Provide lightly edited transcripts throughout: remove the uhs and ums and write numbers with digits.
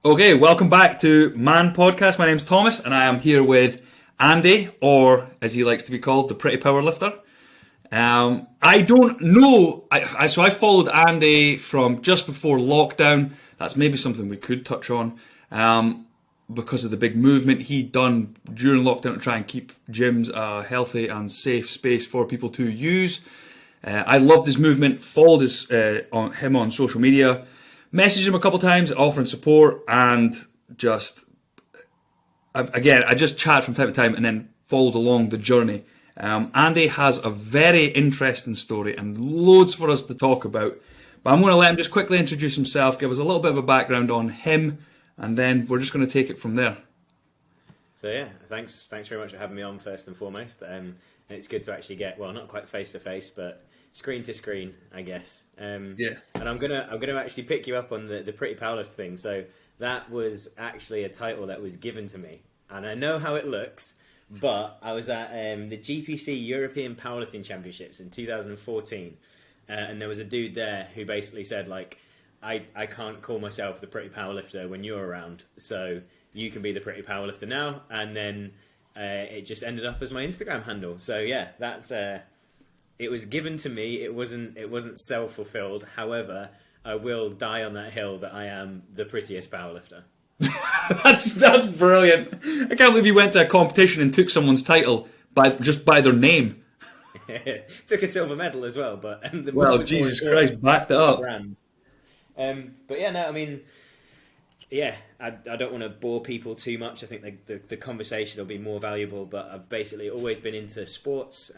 Okay, welcome back to M.a.N Podcast. My name's Thomas, and I am here with Andy, or as he likes to be called, the Pretty Powerlifter. I don't know. So I followed Andy from just before lockdown. That's maybe something we could touch on because of the big movement he'd done during lockdown to try and keep gyms a healthy and safe space for people to use. I loved his movement, followed him on social media. Messaged him a couple times, offering support, and I just chat from time to time and then followed along the journey. Andy has a very interesting story and loads for us to talk about. But I'm going to let him just quickly introduce himself, give us a little bit of a background on him, and then we're just going to take it from there. So yeah, thanks very much for having me on first and foremost. And it's good to actually get, well, not quite face to face, but screen to screen, I guess. Yeah. And I'm gonna actually pick you up on the Pretty Powerlifter thing. So that was actually a title that was given to me, and I know how it looks. But I was at the GPC European Powerlifting Championships in 2014, and there was a dude there who basically said, like, I can't call myself the Pretty Powerlifter when you're around, so you can be the Pretty Powerlifter now. And then it just ended up as my Instagram handle. So yeah, that's it was given to me. It wasn't self-fulfilled. However, I will die on that hill that I am the prettiest powerlifter. That's brilliant. I can't believe you went to a competition and took someone's title by their name. Took a silver medal as well, but Jesus Christ, backed it up. Brand. But yeah, no, I mean, yeah, I don't want to bore people too much. I think the conversation will be more valuable. But I've basically always been into sports.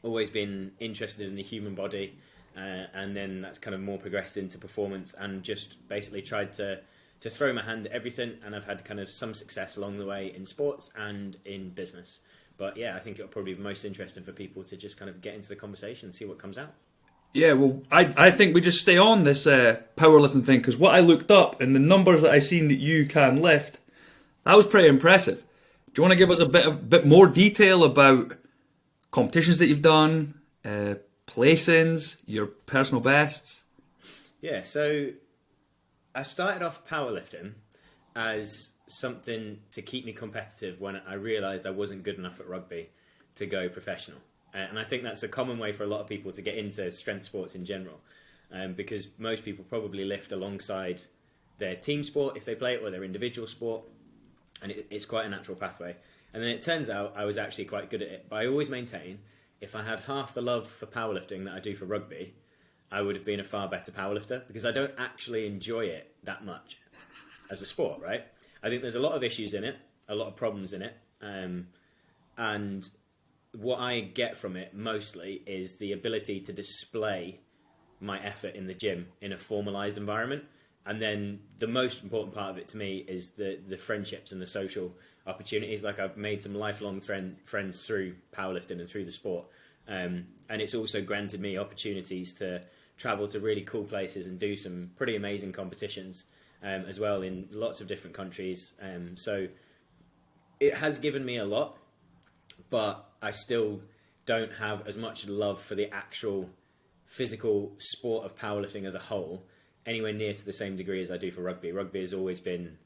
Always been interested in the human body, and then that's kind of more progressed into performance, and just basically tried to throw my hand at everything, and I've had kind of some success along the way in sports and in business. But yeah, I think it'll probably be most interesting for people to just kind of get into the conversation and see what comes out. Yeah, well, I think we just stay on this powerlifting thing, because what I looked up and the numbers that I seen that you can lift, that was pretty impressive. Do you want to give us a bit more detail about competitions that you've done, placings, your personal bests? Yeah, so I started off powerlifting as something to keep me competitive when I realised I wasn't good enough at rugby to go professional. And I think that's a common way for a lot of people to get into strength sports in general, because most people probably lift alongside their team sport if they play it, or their individual sport, and it's quite a natural pathway. And then it turns out I was actually quite good at it. But I always maintain, if I had half the love for powerlifting that I do for rugby, I would have been a far better powerlifter, because I don't actually enjoy it that much as a sport, right? I think there's a lot of issues in it, a lot of problems in it. And what I get from it mostly is the ability to display my effort in the gym in a formalized environment. And then the most important part of it to me is the friendships and the social opportunities. Like, I've made some lifelong friends through powerlifting and through the sport. And it's also granted me opportunities to travel to really cool places and do some pretty amazing competitions as well in lots of different countries. So it has given me a lot, but I still don't have as much love for the actual physical sport of powerlifting as a whole anywhere near to the same degree as I do for rugby. Rugby has always been,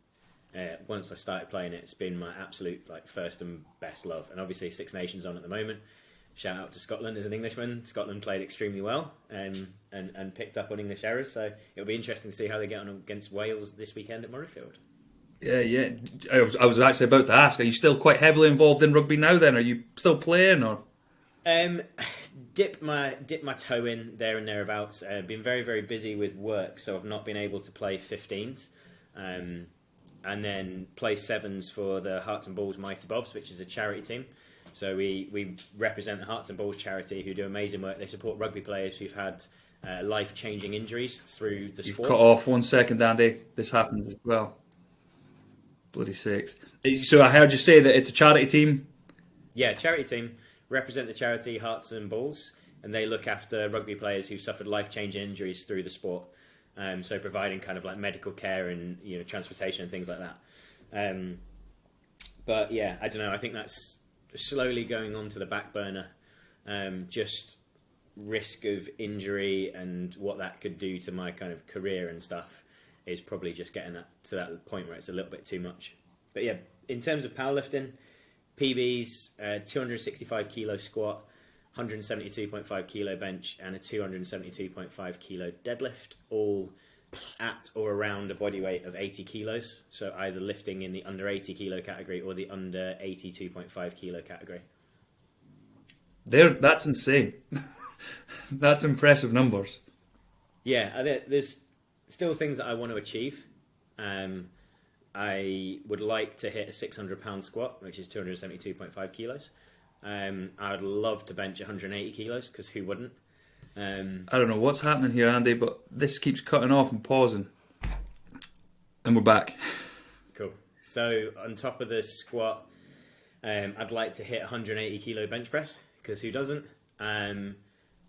once I started playing it, it's been my absolute first and best love. And obviously Six Nations on at the moment. Shout out to Scotland as an Englishman. Scotland played extremely well and picked up on English errors. So it'll be interesting to see how they get on against Wales this weekend at Murrayfield. Yeah. I was actually about to ask, are you still quite heavily involved in rugby now then? Are you still playing, or? Dip my toe in there and thereabouts. Been very, very busy with work, so I've not been able to play 15s. And then play 7s for the Hearts and Balls Mighty Bobs, which is a charity team. So we represent the Hearts and Balls charity, who do amazing work. They support rugby players who've had life-changing injuries through the sport. You've cut off 1 second, Andy. This happens as well. Bloody sakes. So I heard you say that it's a charity team? Yeah, charity team. Represent the charity Hearts and Balls, and they look after rugby players who suffered life-changing injuries through the sport. So providing kind of like medical care and transportation and things like that. But yeah, I don't know. I think that's slowly going on to the back burner. Just risk of injury and what that could do to my kind of career and stuff. is probably just getting to that point where it's a little bit too much. But yeah, in terms of powerlifting, PBs, 265 kilo squat, 172.5 kilo bench, and a 272.5 kilo deadlift, all at or around a body weight of 80 kilos. So either lifting in the under 80 kilo category or the under 82.5 kilo category. That's insane. That's impressive numbers. Yeah, there's still things that I want to achieve. I would like to hit a 600-pound squat, which is 272.5 kilos. I would love to bench 180 kilos, because who wouldn't? I don't know what's happening here, Andy, but this keeps cutting off and pausing. And we're back. Cool. So on top of the squat, I'd like to hit 180 kilo bench press, because who doesn't? And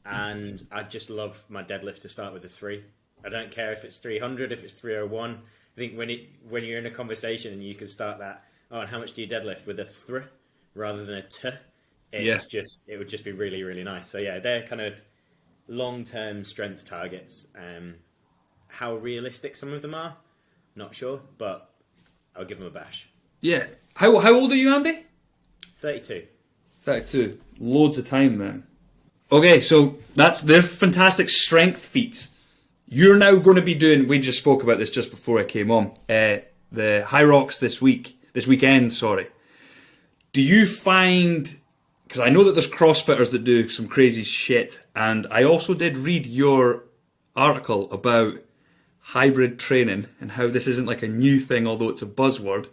I'd just love my deadlift to start with a 3. I don't care if it's 300, if it's 301. I think when you're in a conversation and you can start that, and how much do you deadlift, with a 3 rather than a t, it would just be really, really nice. So yeah, they're kind of long-term strength targets. How realistic some of them are, not sure, but I'll give them a bash. Yeah. How old are you, Andy? 32. 32. Loads of time then. Okay, so they're fantastic strength feats. You're now going to be doing, we just spoke about this just before I came on, the Hyrox this weekend. Do you find, because I know that there's CrossFitters that do some crazy shit, and I also did read your article about hybrid training and how this isn't like a new thing, although it's a buzzword.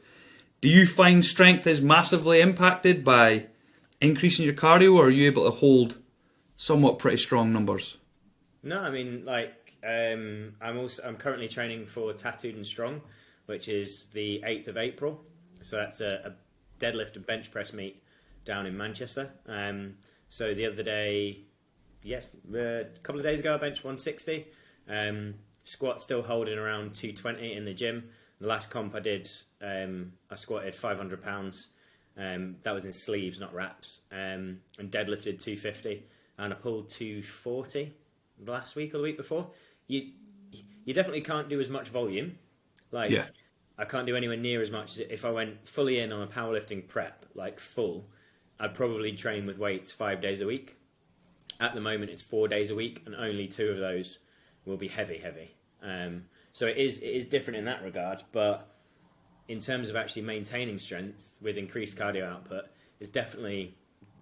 Do you find strength is massively impacted by increasing your cardio, or are you able to hold somewhat pretty strong numbers? No, I mean, I'm currently training for Tattooed and Strong, which is the 8th of April. So that's a deadlift and bench press meet down in Manchester. So the other day, a couple of days ago, I benched 160. Squat still holding around 220 in the gym. The last comp I did, I squatted 500 pounds. That was in sleeves, not wraps. And deadlifted 250. And I pulled 240 last week or the week before. You definitely can't do as much volume. I can't do anywhere near as much as if I went fully in on a powerlifting prep, like full. I'd probably train with weights 5 days a week. At the moment, it's 4 days a week, and only 2 of those will be heavy. So it is different in that regard. But in terms of actually maintaining strength with increased cardio output, it's definitely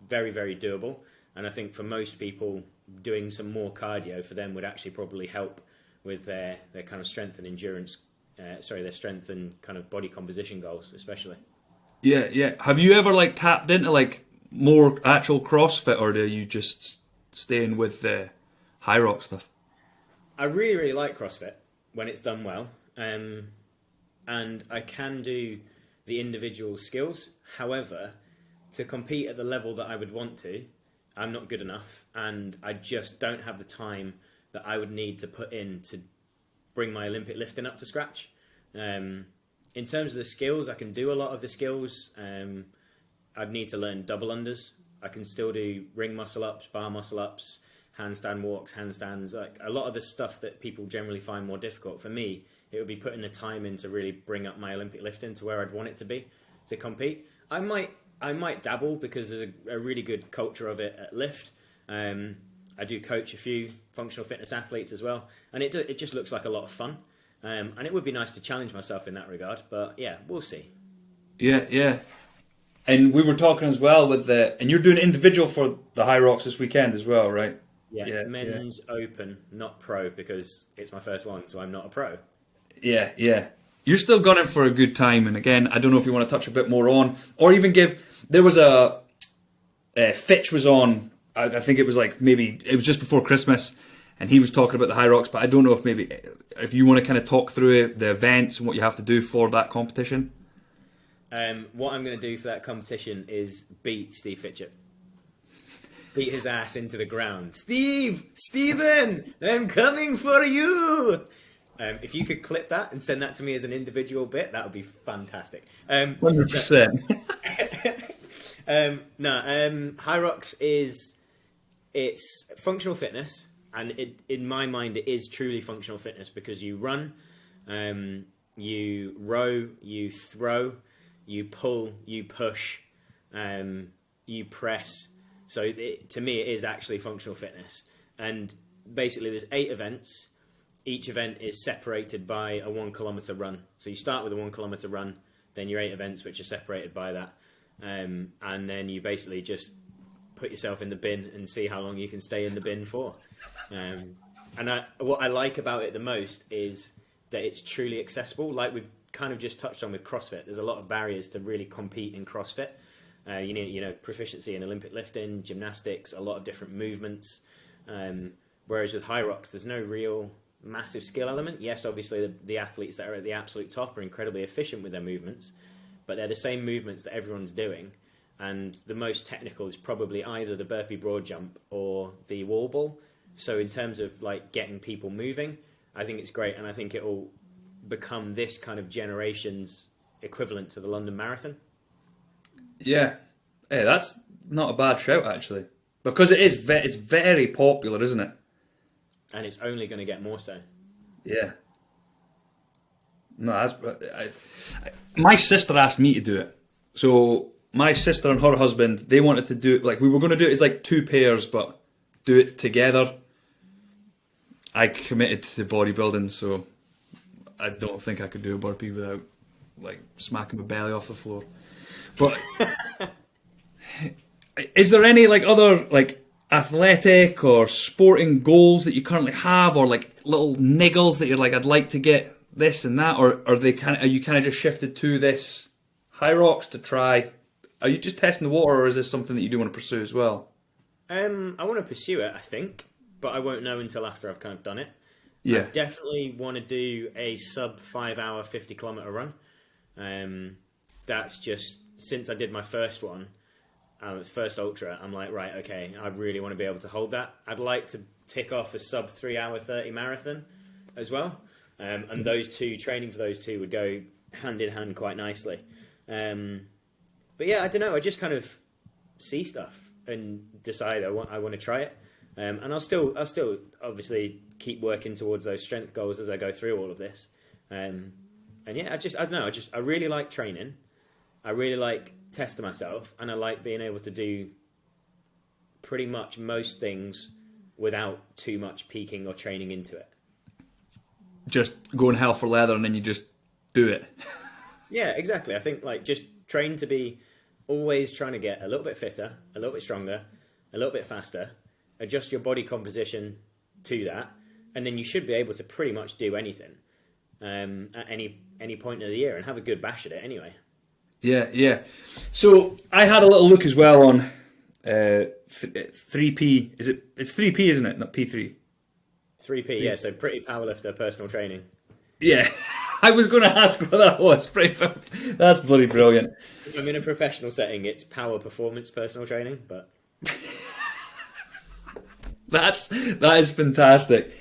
very, very doable. And I think for most people, doing some more cardio for them would actually probably help with their kind of strength and endurance, their strength and kind of body composition goals, especially. Yeah. Have you ever tapped into more actual CrossFit, or do you just staying with the Hyrox stuff? I really, really like CrossFit when it's done well. And I can do the individual skills. However, to compete at the level that I would want to, I'm not good enough, and I just don't have the time that I would need to put in to bring my Olympic lifting up to scratch. In terms of the skills, I can do a lot of the skills. I'd need to learn double unders. I can still do ring muscle ups, bar muscle ups, handstand walks, handstands, a lot of the stuff that people generally find more difficult. For me, it would be putting the time in to really bring up my Olympic lifting to where I'd want it to be to compete. I might dabble because there's a really good culture of it at Lift. I do coach a few functional fitness athletes as well, and it just looks like a lot of fun. And it would be nice to challenge myself in that regard, but yeah, we'll see. Yeah. And we were talking as well and you're doing individual for the Hyrox this weekend as well, right? Yeah. Men's open, not pro, because it's my first one, so I'm not a pro. Yeah. You're still gunning for a good time, and again, I don't know if you want to touch a bit more on, or even there was Fitch was on, I think it was maybe, it was just before Christmas, and he was talking about the Hyrox, but I don't know if you want to kind of talk through the events and what you have to do for that competition. What I'm going to do for that competition is beat Steve Fitchett. Beat his ass into the ground. Steven, I'm coming for you. If you could clip that and send that to me as an individual bit, that would be fantastic. 100%. Hyrox it's functional fitness, and in my mind, it is truly functional fitness because you run, You row, you throw, you pull, you push, you press. So to me, it is actually functional fitness. And basically there's 8 events. Each event is separated by a 1 kilometer run. So you start with a 1 kilometer run, then your 8 events, which are separated by that. And then you basically just put yourself in the bin and see how long you can stay in the bin for. What I like about it the most is that it's truly accessible. Like we've kind of just touched on with CrossFit, there's a lot of barriers to really compete in CrossFit. You need, proficiency in Olympic lifting, gymnastics, a lot of different movements. Whereas with Hyrox, there's no real massive skill element. Yes, obviously the athletes that are at the absolute top are incredibly efficient with their movements, but they're the same movements that everyone's doing. And the most technical is probably either the burpee broad jump or the wall ball. So in terms of like getting people moving, I think it's great. And I think it will become this kind of generation's equivalent to the London Marathon. Yeah. Hey, that's not a bad shout, actually. Because it's very popular, isn't it? And it's only going to get more so. Yeah. No, my sister asked me to do it. So my sister and her husband, they wanted to do it, like we were going to do it as like 2 pairs, but do it together. I committed to bodybuilding, so I don't think I could do a burpee without like smacking my belly off the floor. But is there any like other like athletic or sporting goals that you currently have, or like little niggles that you're like, I'd like to get this and that, or are you kind of just shifted to this Hyrox to try? Are you just testing the water, or is this something that you do want to pursue as well? I want to pursue it, I think, but I won't know until after I've kind of done it. Yeah, I definitely want to do a sub 5 hour 50 kilometer run. That's just since I did my first one. First ultra, I'm like, right, okay, I really want to be able to hold that. I'd like to tick off a sub 3 hour 30 marathon as well. And those two, training for those two would go hand in hand quite nicely. But yeah, I don't know, I just kind of see stuff and decide I want to try it. And I'll still obviously keep working towards those strength goals as I go through all of this. And yeah, I don't know, I really like training. I really like testing myself, and I like being able to do pretty much most things without too much peaking or training into it. Just going hell for leather and then you just do it. Yeah, exactly. I think like just train to be always trying to get a little bit fitter, a little bit stronger, a little bit faster, adjust your body composition to that, and then you should be able to pretty much do anything at any point of the year and have a good bash at it anyway. Yeah. So I had a little look as well on 3P. It's 3P, isn't it? Not P3. 3P, yeah. So Pretty Powerlifter personal training. Yeah. I was going to ask what that was. That's bloody brilliant. I'm in a professional setting. It's power performance personal training, but that is fantastic.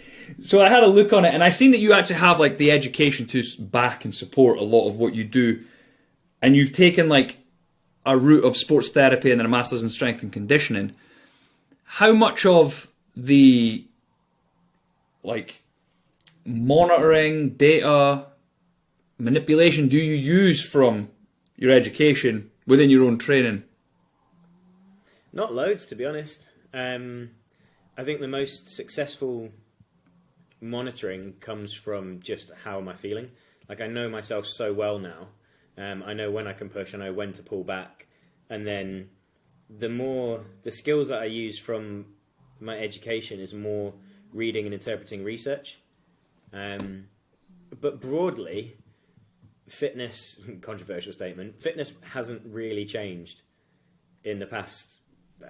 So I had a look on it, and I seen that you actually have like the education to back and support a lot of what you do. And you've taken like a route of sports therapy and then a master's in strength and conditioning. How much of the like monitoring, data, manipulation do you use from your education within your own training? Not loads, to be honest. I think the most successful monitoring comes from just how am I feeling. Like I know myself so well now. I know when I can push, I know when to pull back. And then the skills that I use from my education is more reading and interpreting research. But broadly, fitness, controversial statement, fitness hasn't really changed in the past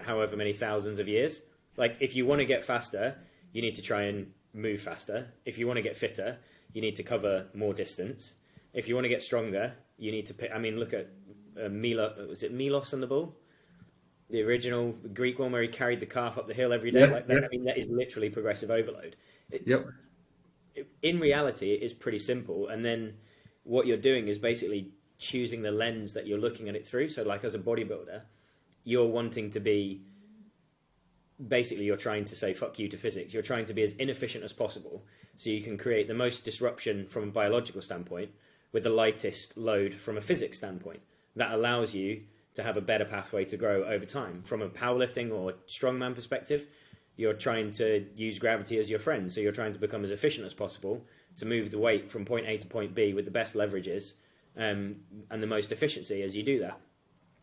however many thousands of years. Like if you want to get faster, you need to try and move faster. If you want to get fitter, you need to cover more distance. If you want to get stronger, you need to pick. I mean, look at was it Milos and the bull? The original Greek one where he carried the calf up the hill every day. I mean, that is literally progressive overload. In reality, it is pretty simple. And then what you're doing is basically choosing the lens that you're looking at it through. So like as a bodybuilder, you're wanting to be, basically you're trying to say fuck you to physics. You're trying to be as inefficient as possible So you can create the most disruption from a biological standpoint with the lightest load from a physics standpoint. That allows you to have a better pathway to grow over time. From a powerlifting or strongman perspective, you're trying to use gravity as your friend. So you're trying to become as efficient as possible to move the weight from point A to point B with the best leverages and the most efficiency as you do that.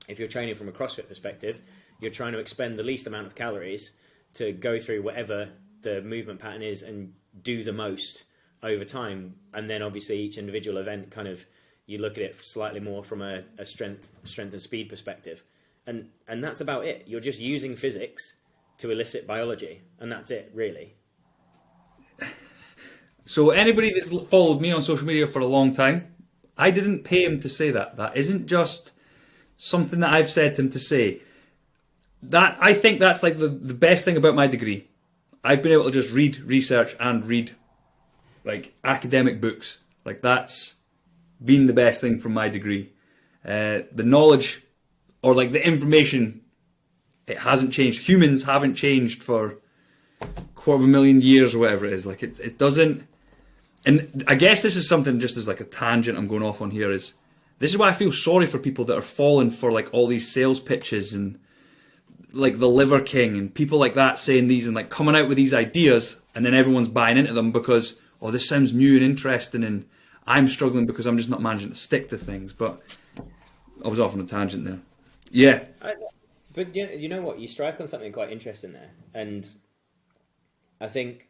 If you're training from a CrossFit perspective, you're trying to expend the least amount of calories to go through whatever the movement pattern is and do the most over time. And then obviously each individual event kind of, you look at it slightly more from a strength and speed perspective. And that's about it. You're just using physics to elicit biology, and that's it, really. So anybody that's followed me on social media for a long time, I didn't pay him to say that. That isn't just something that I've said to him to say. That I think that's like the best thing about my degree. I've been able to just read research and read like academic books. Like that's been the best thing from my degree. The knowledge or like the information, it hasn't changed. Humans haven't changed for 250,000 years or whatever it is. Like it doesn't. And I guess this is something just as like a tangent I'm going off on here is this is why I feel sorry for people that are falling for like all these sales pitches and like the Liver King and people like that saying these and like coming out with these ideas and then everyone's buying into them because, oh, this sounds new and interesting and I'm struggling because I'm just not managing to stick to things. But I was off on a tangent there. Yeah. But you know what? You strike on something quite interesting there. And I think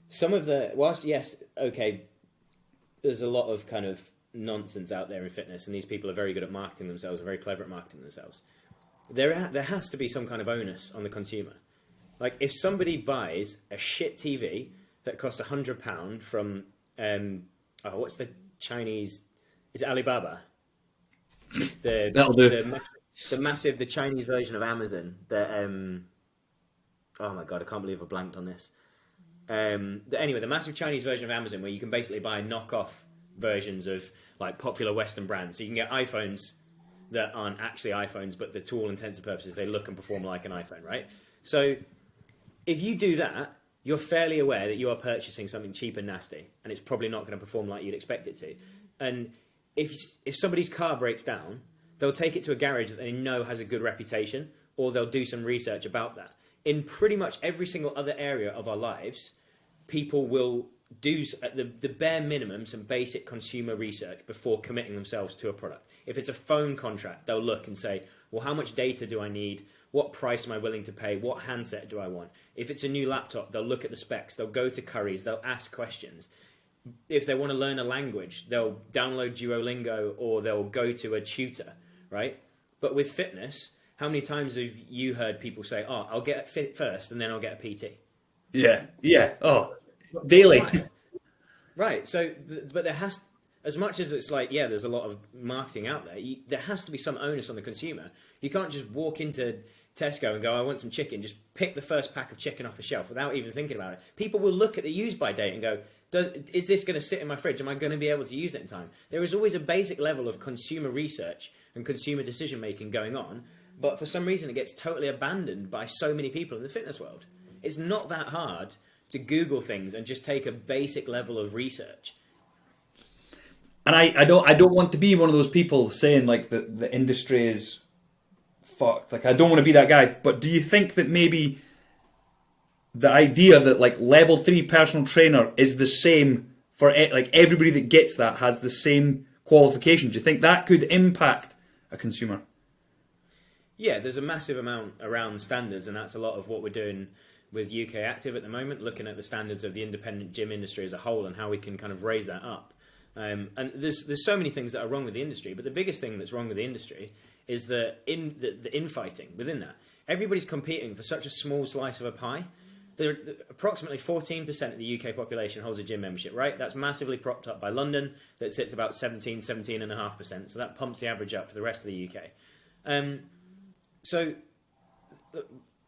some of the, whilst yes, okay, there's a lot of kind of nonsense out there in fitness and these people are very good at marketing themselves and very clever at marketing themselves. There has to be some kind of onus on the consumer. Like if somebody buys a shit TV that costs £100 from, what's the Chinese, is it Alibaba? That'll do. The Chinese version of Amazon that, oh my God, I can't believe I blanked on this. Anyway, the massive Chinese version of Amazon where you can basically buy knockoff versions of like popular Western brands. So you can get iPhones that aren't actually iPhones, but to all intents and purposes, they look and perform like an iPhone, right? So if you do that, you're fairly aware that you are purchasing something cheap and nasty, and it's probably not going to perform like you'd expect it to. And if somebody's car breaks down, they'll take it to a garage that they know has a good reputation, or they'll do some research about that. In pretty much every single other area of our lives, people will do at the bare minimum some basic consumer research before committing themselves to a product. If it's a phone contract, they'll look and say, well, how much data do I need? What price am I willing to pay? What handset do I want? If it's a new laptop, they'll look at the specs. They'll go to Currys. They'll ask questions. If they want to learn a language, they'll download Duolingo or they'll go to a tutor, right? But with fitness, how many times have you heard people say, oh, I'll get fit first and then I'll get a PT? Yeah. Oh, daily. Right. So, but there has, as much as it's like, yeah, there's a lot of marketing out there, there has to be some onus on the consumer. You can't just walk into Tesco and go, I want some chicken. Just pick the first pack of chicken off the shelf without even thinking about it. People will look at the use-by date and go, is this going to sit in my fridge? Am I going to be able to use it in time? There is always a basic level of consumer research and consumer decision-making going on, but for some reason it gets totally abandoned by so many people in the fitness world. It's not that hard to Google things and just take a basic level of research. And I don't want to be one of those people saying like the industry is fucked. Like I don't want to be that guy. But do you think that maybe the idea that like level 3 personal trainer is the same for like everybody that gets that has the same qualifications? Do you think that could impact a consumer? Yeah, there's a massive amount around standards, and that's a lot of what we're doing with UK Active at the moment, looking at the standards of the independent gym industry as a whole and how we can kind of raise that up. And there's so many things that are wrong with the industry, but the biggest thing that's wrong with the industry is the infighting within that. Everybody's competing for such a small slice of a pie. Approximately 14% of the UK population holds a gym membership, right? That's massively propped up by London, that sits about 17.5%. So that pumps the average up for the rest of the UK. So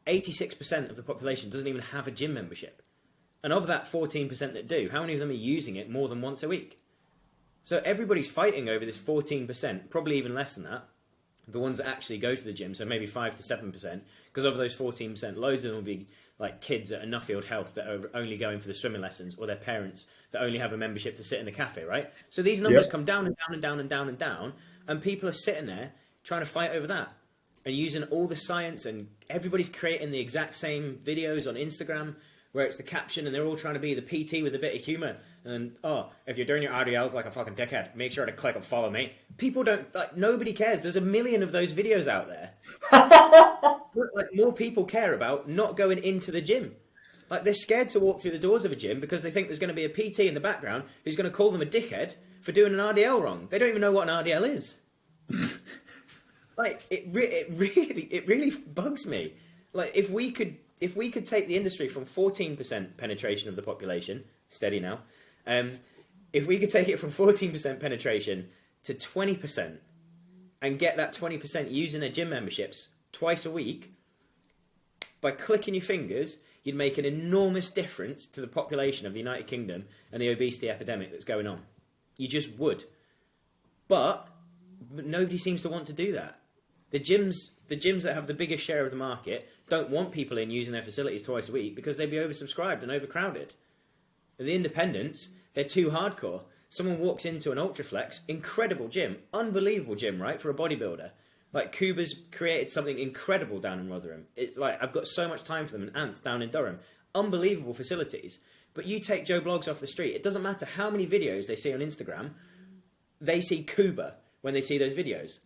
86% of the population doesn't even have a gym membership. And of that 14% that do, how many of them are using it more than once a week? So everybody's fighting over this 14%, probably even less than that, the ones that actually go to the gym, so maybe 5 to 7%, because of those 14%, loads of them will be like kids at a Nuffield Health that are only going for the swimming lessons, or their parents that only have a membership to sit in the cafe, right? So these numbers come down and down and down and down and down, and people are sitting there trying to fight over that and using all the science, and everybody's creating the exact same videos on Instagram where it's the caption and they're all trying to be the PT with a bit of humour. And, oh, if you're doing your RDLs like a fucking dickhead, make sure to click and follow me. People don't, like, nobody cares. There's a million of those videos out there. Like, more people care about not going into the gym. Like, they're scared to walk through the doors of a gym because they think there's going to be a PT in the background who's going to call them a dickhead for doing an RDL wrong. They don't even know what an RDL is. Like, it really bugs me. Like, if we could take the industry from 14% penetration of the population, steady now, if we could take it from 14% penetration to 20% and get that 20% using their gym memberships twice a week, by clicking your fingers, you'd make an enormous difference to the population of the United Kingdom and the obesity epidemic that's going on. You just would. But nobody seems to want to do that. The gyms that have the biggest share of the market don't want people in using their facilities twice a week because they'd be oversubscribed and overcrowded. And the independents, they're too hardcore. Someone walks into an Ultraflex, incredible gym, unbelievable gym, right, for a bodybuilder. Like, Kuba's created something incredible down in Rotherham. It's like, I've got so much time for them, and Anth down in Durham. Unbelievable facilities. But you take Joe Bloggs off the street, it doesn't matter how many videos they see on Instagram, they see Kuba when they see those videos.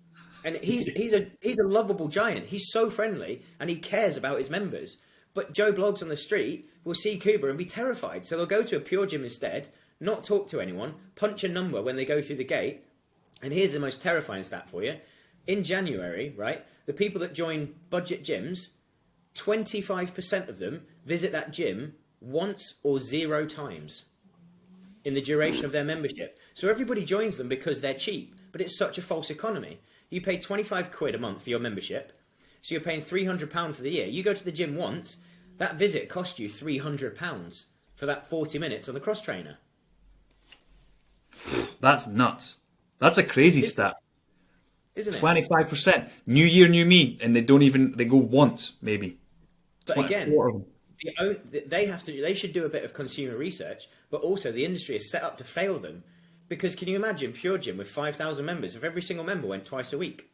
And he's a lovable giant. He's so friendly, and he cares about his members. But Joe Bloggs on the street will see Kuba and be terrified. So they'll go to a pure gym instead, not talk to anyone, punch a number when they go through the gate. And here's the most terrifying stat for you. In January, right, the people that join budget gyms, 25% of them visit that gym once or 0 times in the duration of their membership. So everybody joins them because they're cheap, but it's such a false economy. You pay 25 quid a month for your membership, so you're paying £300 for the year. You go to the gym once, that visit cost you £300 for that 40 minutes on the cross trainer. That's nuts. That's a crazy stat. Isn't it? 25%. New year, new me, and they go once, maybe. But again, they should do a bit of consumer research, but also the industry is set up to fail them. Because can you imagine Pure Gym with 5,000 members if every single member went twice a week?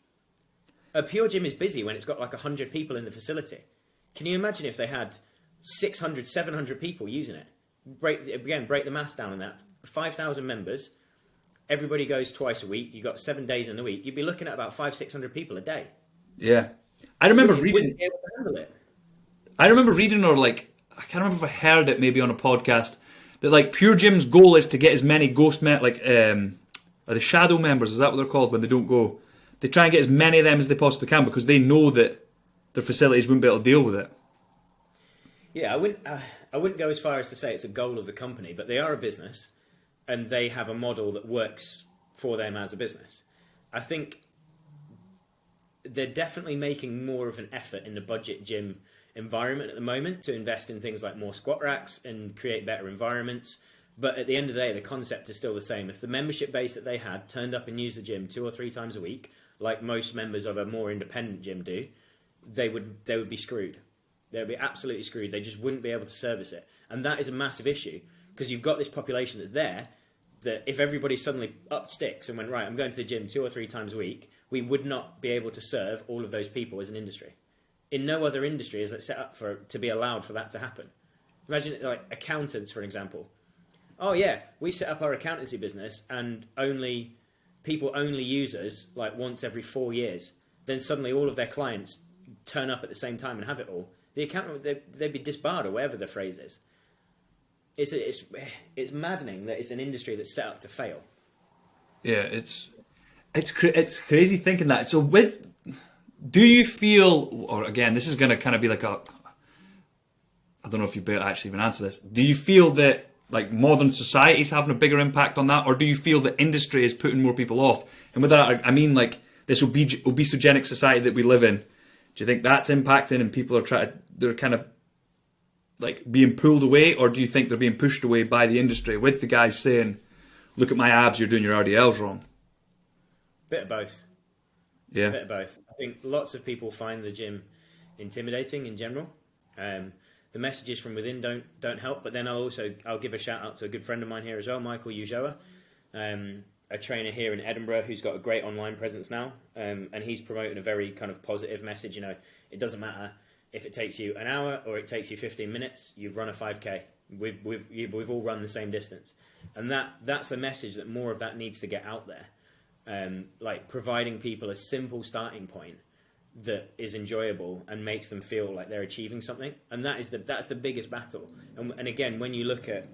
A Pure Gym is busy when it's got like 100 people in the facility. Can you imagine if they had 600, 700 people using it? Break the maths down on that. 5,000 members, everybody goes twice a week, you've got 7 days in the week, you'd be looking at about 500-600 people a day. Yeah. I remember You wouldn't be able to handle it. I remember reading, or like, I can't remember if I heard it maybe on a podcast, that like Pure Gym's goal is to get as many ghost are the shadow members, is that what they're called when they don't go? They try and get as many of them as they possibly can because they know that their facilities wouldn't be able to deal with it. Yeah, I wouldn't go as far as to say it's a goal of the company, but they are a business and they have a model that works for them as a business. I think they're definitely making more of an effort in the budget gym environment at the moment to invest in things like more squat racks and create better environments. But at the end of the day, the concept is still the same. If the membership base that they had turned up and used the gym 2 or 3 times a week, like most members of a more independent gym do, they would be screwed. They would be absolutely screwed. They just wouldn't be able to service it. And that is a massive issue because you've got this population that's there that if everybody suddenly upped sticks and went, right, I'm going to the gym 2 or 3 times a week, we would not be able to serve all of those people as an industry. In no other industry is it set up to be allowed for that to happen. Imagine like accountants, for example. Oh yeah, we set up our accountancy business and people only use us like once every 4 years. Then suddenly all of their clients turn up at the same time and have it all. The accountant, they'd be disbarred or whatever the phrase is. It's maddening that it's an industry that's set up to fail. Yeah, it's crazy thinking that. So do you feel, or again, this is going to kind of be like I don't know if you'd actually even answer this. Do you feel that like modern society is having a bigger impact on that, or do you feel that industry is putting more people off? And with that, I mean like this obesogenic society that we live in. Do you think that's impacting and people are they're kind of like being pulled away, or do you think they're being pushed away by the industry with the guys saying, "Look at my abs, you're doing your RDLs wrong"? Bit of both. Yeah. A bit of both. I think lots of people find the gym intimidating in general. the messages from within don't help. But then I'll give a shout out to a good friend of mine here as well, Michael Ujoa, a trainer here in Edinburgh who's got a great online presence now, and he's promoting a very kind of positive message. You know, it doesn't matter if it takes you an hour or it takes you 15 minutes. You've run a 5K. We've all run the same distance, and that's the message that more of that needs to get out there. Like providing people a simple starting point that is enjoyable and makes them feel like they're achieving something, and that's the biggest battle. And again, when you look at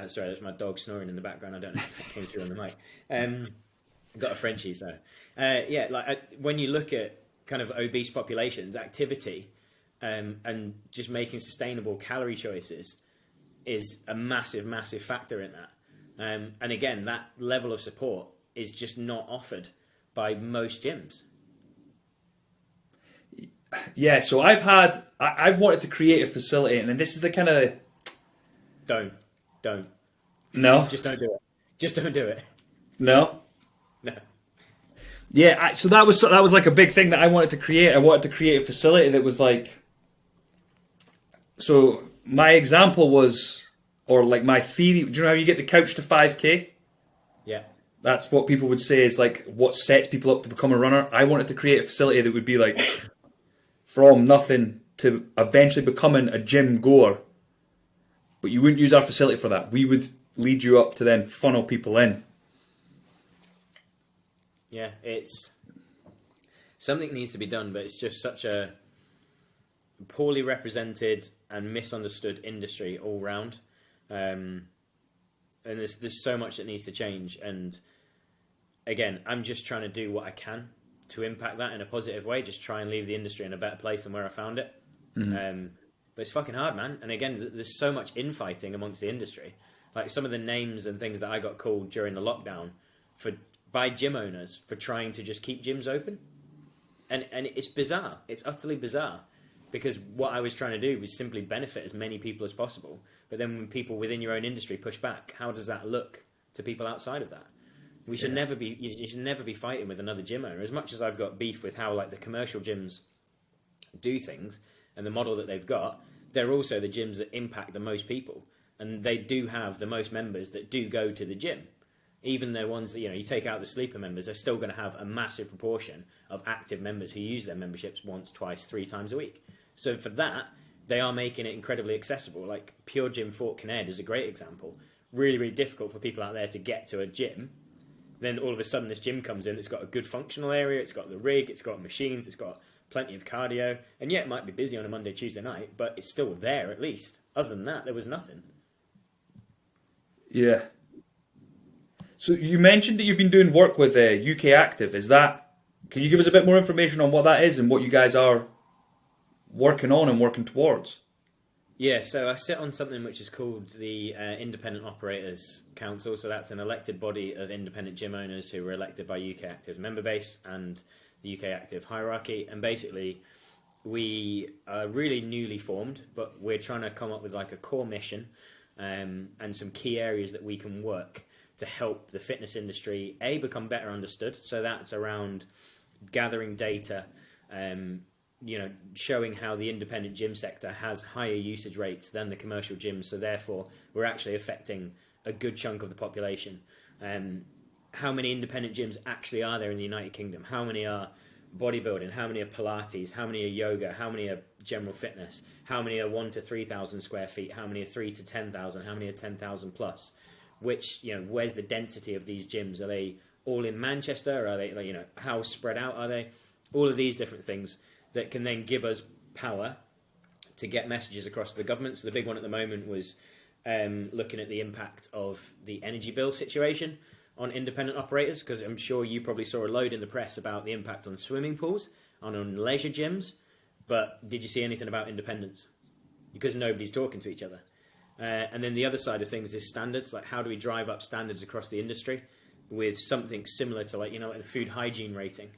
sorry, there's my dog snoring in the background. I don't know if that came through on the mic. Got a Frenchie, so yeah. Like when you look at kind of obese populations, activity and just making sustainable calorie choices is a massive, massive factor in that. And again, that level of support is just not offered by most gyms. Yeah, so I've wanted to create a facility, and this is the kind of... Don't. No? Just don't do it. Just don't do it. No? No. Yeah, so that was like a big thing that I wanted to create. I wanted to create a facility that was like... So my example was, or like my theory, do you know how you get the couch to 5K? Yeah. That's what people would say is like what sets people up to become a runner. I wanted to create a facility that would be like from nothing to eventually becoming a gym goer. But you wouldn't use our facility for that. We would lead you up to then funnel people in. Yeah, it's something needs to be done, but it's just such a poorly represented and misunderstood industry all round. And there's so much that needs to change. And again, I'm just trying to do what I can to impact that in a positive way. Just try and leave the industry in a better place than where I found it. Mm-hmm. But it's fucking hard, man. And again, there's so much infighting amongst the industry. Like some of the names and things that I got called during the lockdown by gym owners for trying to just keep gyms open. And it's bizarre. It's utterly bizarre. Because what I was trying to do was simply benefit as many people as possible. But then when people within your own industry push back, how does that look to people outside of that? You should never be fighting with another gym owner. As much as I've got beef with how like the commercial gyms do things and the model that they've got, they're also the gyms that impact the most people. And they do have the most members that do go to the gym. Even the ones that, you take out the sleeper members, they're still going to have a massive proportion of active members who use their memberships once, twice, 3 times a week. So for that, they are making it incredibly accessible. Like Pure Gym Fort Kinnaird is a great example. Really, really difficult for people out there to get to a gym. Then all of a sudden this gym comes in, it's got a good functional area, it's got the rig, it's got machines, it's got plenty of cardio. And yeah, it might be busy on a Monday, Tuesday night, but it's still there at least. Other than that, there was nothing. Yeah. So you mentioned that you've been doing work with UK Active. Can you give us a bit more information on what that is and what you guys are working on and working towards? Yeah, so I sit on something which is called the Independent Operators Council. So that's an elected body of independent gym owners who were elected by UK Active's member base and the UK Active hierarchy. And basically, we are really newly formed, but we're trying to come up with like a core mission and some key areas that we can work to help the fitness industry, become better understood. So that's around gathering data, showing how the independent gym sector has higher usage rates than the commercial gyms. So therefore, we're actually affecting a good chunk of the population. How many independent gyms actually are there in the United Kingdom? How many are bodybuilding? How many are Pilates? How many are yoga? How many are general fitness? How many are 1,000 to 3,000 square feet? How many are 3,000 to 10,000? How many are 10,000 plus? Which, where's the density of these gyms? Are they all in Manchester? Are they, how spread out are they? All of these different things that can then give us power to get messages across to the government. So the big one at the moment was looking at the impact of the energy bill situation on independent operators, because I'm sure you probably saw a load in the press about the impact on swimming pools, on leisure gyms, but did you see anything about independents? Because nobody's talking to each other. And then the other side of things is standards, like how do we drive up standards across the industry with something similar to like the food hygiene rating,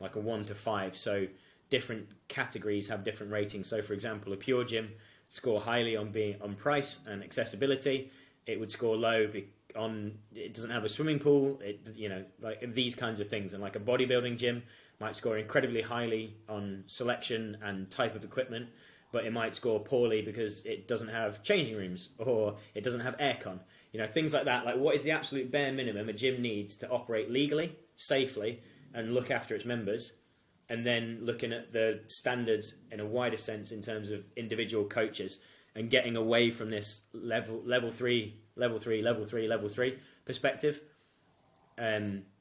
like a 1 to 5. So different categories have different ratings. So for example, a Pure Gym score highly on price and accessibility. It would score low on it doesn't have a swimming pool. Like these kinds of things. And like a bodybuilding gym might score incredibly highly on selection and type of equipment, but it might score poorly because it doesn't have changing rooms or it doesn't have aircon. You know, things like that. Like, what is the absolute bare minimum a gym needs to operate legally, safely, and look after its members? And then looking at the standards in a wider sense in terms of individual coaches and getting away from this level three perspective.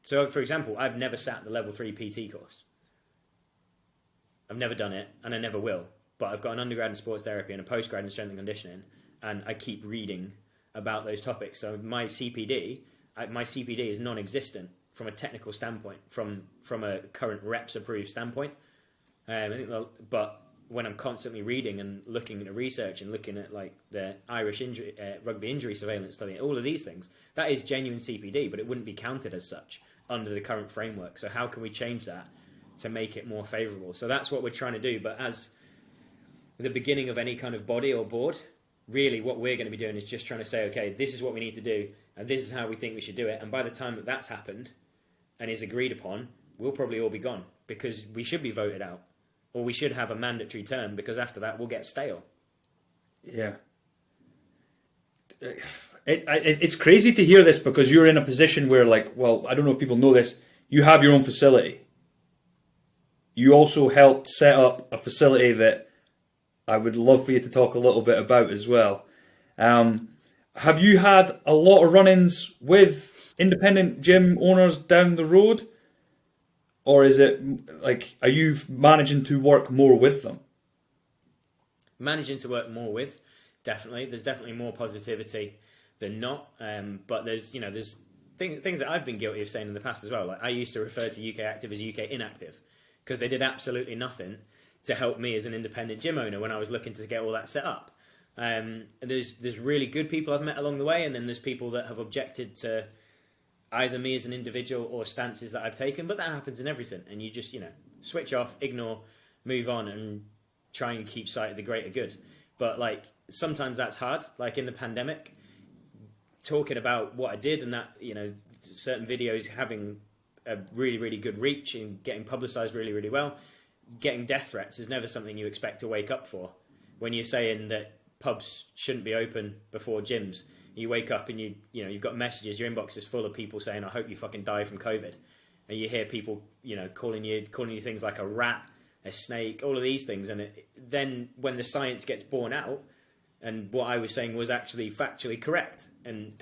So, for example, I've never sat the level 3 PT course. I've never done it, and I never will. But I've got an undergrad in sports therapy and a postgrad in strength and conditioning, and I keep reading about those topics. So my CPD is non-existent from a technical standpoint, from a current reps approved standpoint. But when I'm constantly reading and looking at the research and looking at like the Irish rugby injury surveillance study, all of these things, that is genuine CPD, but it wouldn't be counted as such under the current framework. So how can we change that to make it more favourable? So that's what we're trying to do. But as the beginning of any kind of body or board, really what we're going to be doing is just trying to say, okay, this is what we need to do, and this is how we think we should do it. And by the time that that's happened and is agreed upon, we'll probably all be gone, because we should be voted out, or we should have a mandatory term, because after that we'll get stale. Yeah. It's crazy to hear this, because you're in a position where, like, well, I don't know if people know this, you have your own facility. You also helped set up a facility that I would love for you to talk a little bit about as well. Have you had a lot of run-ins with independent gym owners down the road? Or is it like, are you managing to work more with them? Managing to work more with, definitely. There's definitely more positivity than not. But there's things that I've been guilty of saying in the past as well. Like, I used to refer to UK Active as UK Inactive, because they did absolutely nothing to help me as an independent gym owner when I was looking to get all that set up. There's really good people I've met along the way, and then there's people that have objected to either me as an individual or stances that I've taken. But that happens in everything, and you just switch off, ignore, move on, and try and keep sight of the greater good. But like, sometimes that's hard. Like in the pandemic, talking about what I did, and that certain videos having a really, really good reach and getting publicized really, really well. Getting death threats is never something you expect to wake up for. When you're saying that pubs shouldn't be open before gyms, you wake up and you've got messages, your inbox is full of people saying, I hope you fucking die from COVID. And you hear people, calling you things like a rat, a snake, all of these things. And then when the science gets borne out, and what I was saying was actually factually correct and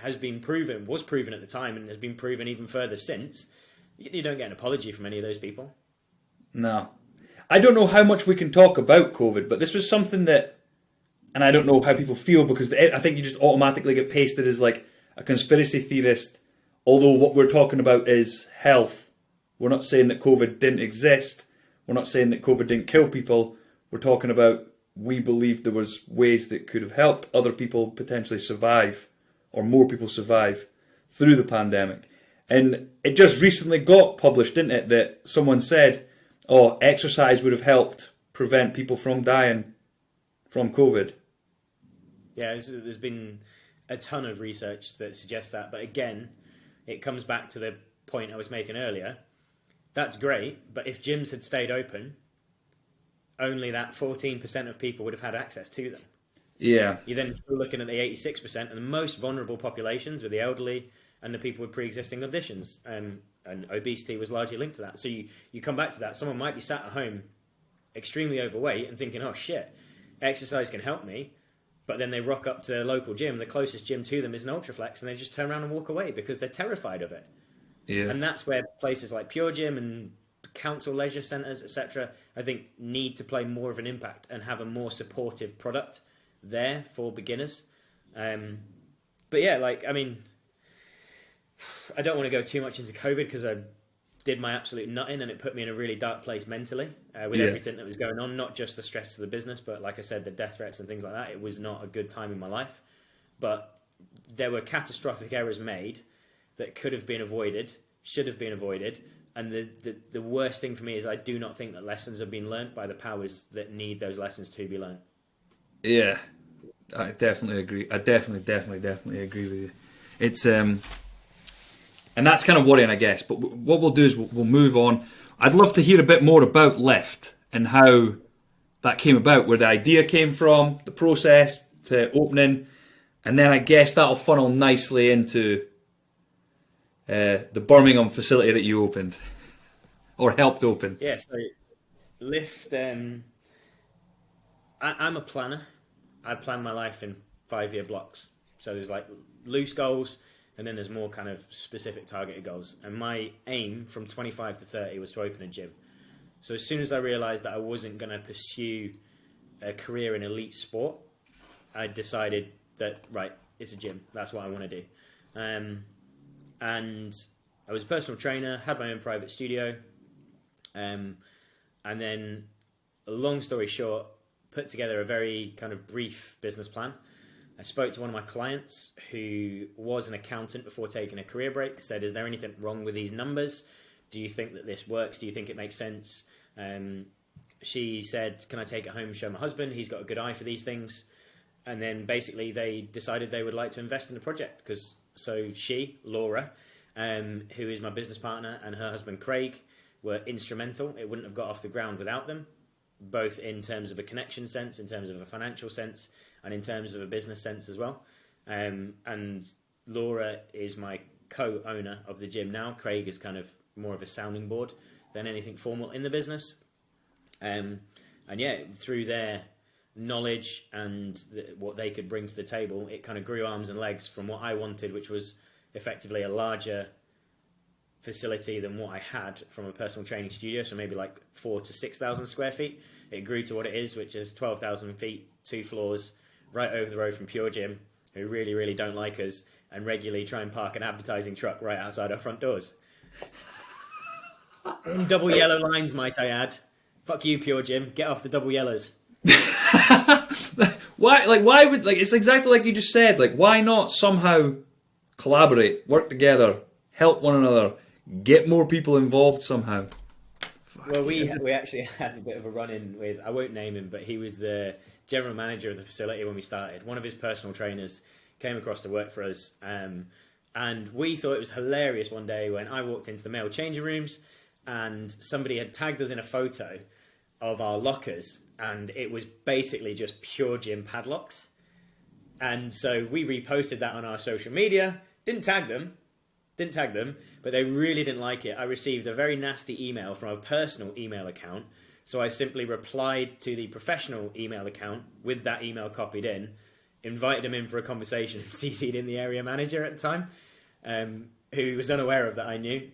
was proven at the time and has been proven even further since, you don't get an apology from any of those people. No. I don't know how much we can talk about COVID, but this was something that, and I don't know how people feel, because I think you just automatically get pasted as like a conspiracy theorist, although what we're talking about is health. We're not saying that COVID didn't exist. We're not saying that COVID didn't kill people. We're talking about, we believe there was ways that could have helped other people potentially survive, or more people survive through the pandemic. And it just recently got published, didn't it, that someone said, exercise would have helped prevent people from dying from COVID. Yeah, there's been a ton of research that suggests that. But again, it comes back to the point I was making earlier. That's great, but if gyms had stayed open, only that 14% of people would have had access to them. Yeah. You're then looking at the 86%, and the most vulnerable populations were the elderly and the people with pre-existing conditions. And obesity was largely linked to that. So you come back to that. Someone might be sat at home extremely overweight and thinking, oh shit, exercise can help me. But then they rock up to their local gym. The closest gym to them is an Ultraflex, and they just turn around and walk away because they're terrified of it. Yeah. And that's where places like Pure Gym and council leisure centres, etc., I think need to play more of an impact and have a more supportive product there for beginners. But yeah, I don't want to go too much into COVID because I did my absolute nutting and it put me in a really dark place mentally with everything that was going on, not just the stress of the business, but like I said, the death threats and things like that. It was not a good time in my life, but there were catastrophic errors made that could have been avoided, should have been avoided. And the worst thing for me is I do not think that lessons have been learnt by the powers that need those lessons to be learnt. Yeah, I definitely agree. I definitely agree with you. It's and that's kind of worrying, I guess. But what we'll do is we'll move on. I'd love to hear a bit more about Lift and how that came about, where the idea came from, the process to opening, and then I guess that'll funnel nicely into the Birmingham facility that you opened or helped open. Yeah, so Lift, I'm a planner. I plan my life in 5-year blocks. So there's like loose goals, and then there's more kind of specific targeted goals. And my aim from 25 to 30 was to open a gym. So as soon as I realized that I wasn't going to pursue a career in elite sport, I decided that, right, it's a gym. That's what I want to do. And I was a personal trainer, had my own private studio. And then, a long story short, put together a very kind of brief business plan. I spoke to one of my clients who was an accountant before taking a career break, said, is there anything wrong with these numbers? Do you think that this works? Do you think it makes sense? She said, can I take it home and show my husband? He's got a good eye for these things. And then basically they decided they would like to invest in the project. So she, Laura, who is my business partner, and her husband, Craig, were instrumental. It wouldn't have got off the ground without them, both in terms of a connection sense, in terms of a financial sense, and in terms of a business sense as well. And Laura is my co-owner of the gym now. Craig is kind of more of a sounding board than anything formal in the business. And yeah, through their knowledge and what they could bring to the table, it kind of grew arms and legs from what I wanted, which was effectively a larger facility than what I had from a personal training studio, so maybe like 4,000 to 6,000 square feet. It grew to what it is, which is 12,000 feet, 2 floors, right over the road from Pure Gym, who really, really don't like us and regularly try and park an advertising truck right outside our front doors. In double yellow lines, might I add. Fuck you, Pure Gym. Get off the double yellows. Why would, like, it's exactly like you just said, like, why not somehow collaborate, work together, help one another, get more people involved somehow? Well, we actually had a bit of a run-in with, I won't name him, but he was the general manager of the facility when we started. One of his personal trainers came across to work for us, and we thought it was hilarious one day when I walked into the male changing rooms and somebody had tagged us in a photo of our lockers, and it was basically just Pure Gym padlocks. And so we reposted that on our social media, didn't tag them, but they really didn't like it. I received a very nasty email from a personal email account, so I simply replied to the professional email account with that email copied in, invited him in for a conversation and CC'd in the area manager at the time, who was unaware of that I knew.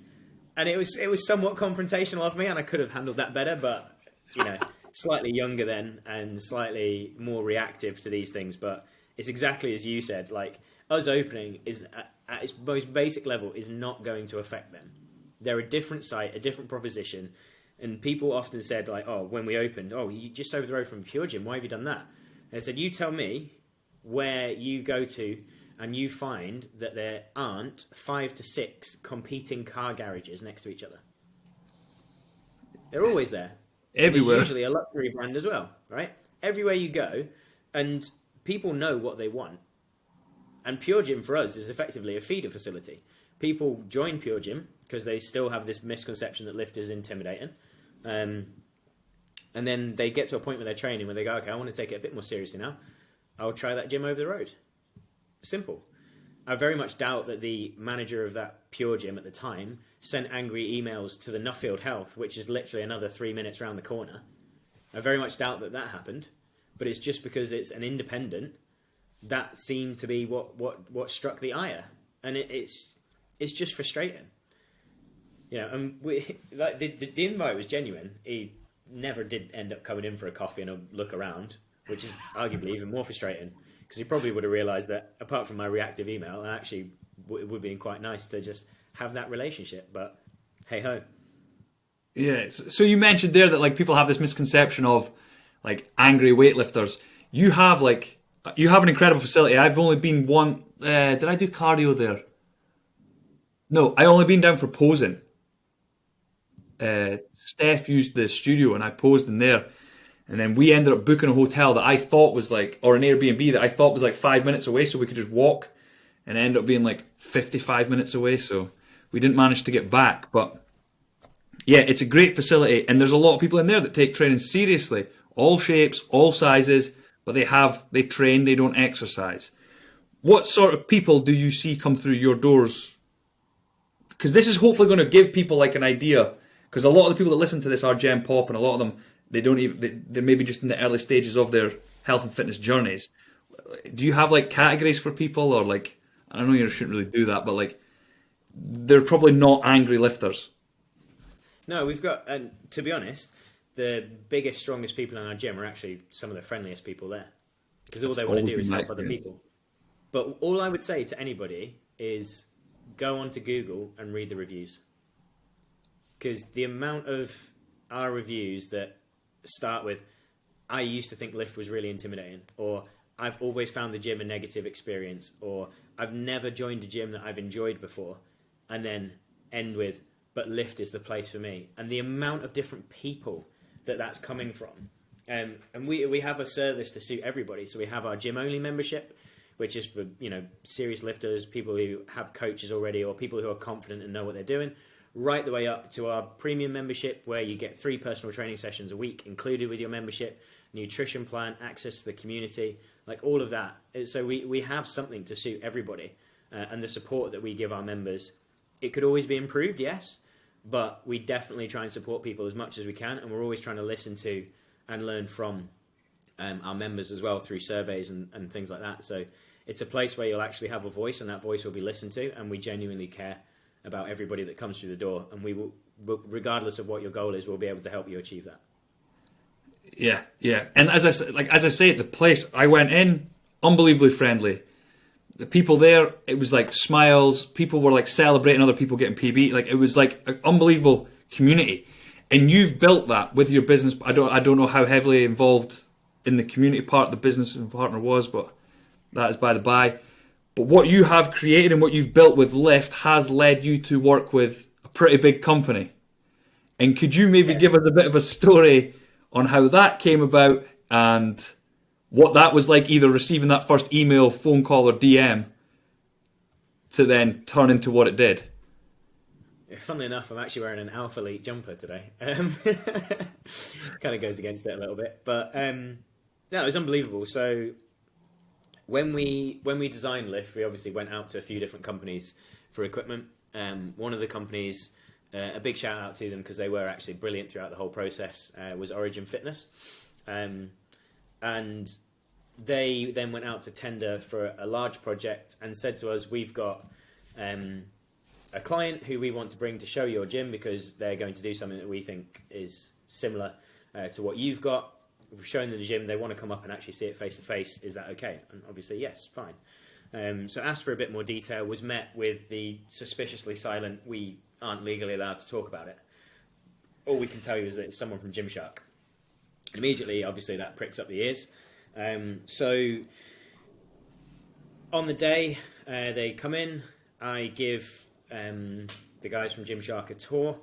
And it was somewhat confrontational of me, and I could have handled that better, but, you know, slightly younger then and slightly more reactive to these things. But it's exactly as you said, like, us opening is at its most basic level is not going to affect them. They're a different site, a different proposition. And people often said, like, oh, when we opened, oh, you just over the road from Pure Gym, why have you done that? And I said, you tell me where you go to and you find that there aren't 5 to 6 competing car garages next to each other. They're always there. Everywhere. It's usually a luxury brand as well, right? Everywhere you go, and people know what they want. And Pure Gym for us is effectively a feeder facility. People join Pure Gym because they still have this misconception that lift is intimidating. And then they get to a point with their training where they go, okay, I want to take it a bit more seriously now. I'll try that gym over the road. Simple. I very much doubt that the manager of that Pure Gym at the time sent angry emails to the Nuffield Health, which is literally another 3 minutes around the corner. I very much doubt that that happened, but it's just because it's an independent that seemed to be what struck the ire, and it's just frustrating, you know. And the invite was genuine. He never did end up coming in for a coffee and a look around, which is arguably even more frustrating because he probably would have realised that apart from my reactive email, actually it would have been quite nice to just have that relationship. But hey ho. Yeah. So you mentioned there that, like, people have this misconception of, like, angry weightlifters. You have an incredible facility. I've only been one. Did I do cardio there? No, I only been down for posing. Steph used the studio and I posed in there. And then we ended up booking a hotel that I thought was like, or an Airbnb that I thought was like 5 minutes away, so we could just walk, and it ended up being like 55 minutes away. So we didn't manage to get back. But yeah, it's a great facility, and there's a lot of people in there that take training seriously. all shapes, all sizes, but they train, they don't exercise. What sort of people do you see come through your doors? Because this is hopefully going to give people like an idea. Because a lot of the people that listen to this are Gen Pop, and a lot of them they're maybe just in the early stages of their health and fitness journeys. Do you have like categories for people, or like, I know you shouldn't really do that, but like they're probably not angry lifters. No, we've got, and to be honest, the biggest, strongest people in our gym are actually some of the friendliest people there, because all they want to do is help other people. But all I would say to anybody is go onto Google and read the reviews, because the amount of our reviews that start with, I used to think lift was really intimidating, or I've always found the gym a negative experience, or I've never joined a gym that I've enjoyed before, and then end with, but lift is the place for me. And the amount of different people that's coming from. And we have a service to suit everybody. So we have our gym only membership, which is for, serious lifters, people who have coaches already, or people who are confident and know what they're doing, right the way up to our premium membership, where you get 3 personal training sessions a week included with your membership, nutrition plan, access to the community, like all of that. So we have something to suit everybody, and the support that we give our members. It could always be improved, yes, but we definitely try and support people as much as we can, and we're always trying to listen to and learn from our members as well through surveys and things like that. So it's a place where you'll actually have a voice, and that voice will be listened to, and we genuinely care about everybody that comes through the door, and we will, regardless of what your goal is, we'll be able to help you achieve that. Yeah. And as I say, the place I went in, unbelievably friendly. The people there, it was like smiles. People were like celebrating other people getting PB. Like, it was like an unbelievable community. And you've built that with your business. I don't know how heavily involved in the community part the business partner was, but that is by the by. But what you have created and what you've built with Lift has led you to work with a pretty big company. And could you maybe give us a bit of a story on how that came about, and what that was like, either receiving that first email, phone call, or DM, to then turn into what it did? Funnily enough, I'm actually wearing an Alpha Elite jumper today. Kind of goes against it a little bit, but no, it was unbelievable. So when we designed Lift, we obviously went out to a few different companies for equipment. One of the companies, a big shout out to them because they were actually brilliant throughout the whole process, was Origin Fitness. And they then went out to tender for a large project and said to us, we've got a client who we want to bring to show your gym because they're going to do something that we think is similar to what you've got. We've shown them the gym, they want to come up and actually see it face to face. Is that okay? And obviously, yes, fine. So asked for a bit more detail, was met with the suspiciously silent, we aren't legally allowed to talk about it. All we can tell you is that it's someone from Gymshark. And immediately, obviously, that pricks up the ears. So on the day they come in, I give the guys from Gymshark a tour,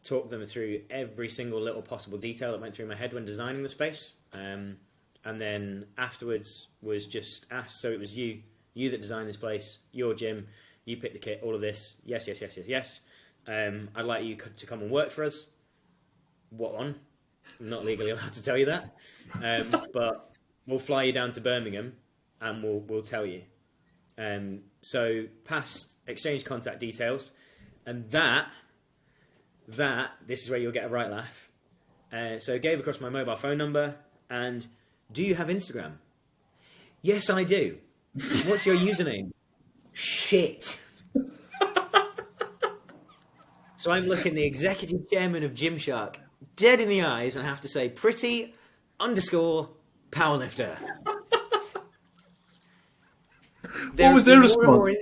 talk them through every single little possible detail that went through my head when designing the space. And then afterwards was just asked, so it was you that designed this place, your gym, you picked the kit, all of this. Yes. I'd like you to come and work for us. What on? I'm not legally allowed to tell you that. But we'll fly you down to Birmingham and we'll tell you. So past exchange contact details, and that this is where you'll get a right laugh. So gave across my mobile phone number, and do you have Instagram? Yes, I do. What's your username? Shit. So I'm looking the executive chairman of Gymshark dead in the eyes and have to say Pretty _Powerlifter. What was their response?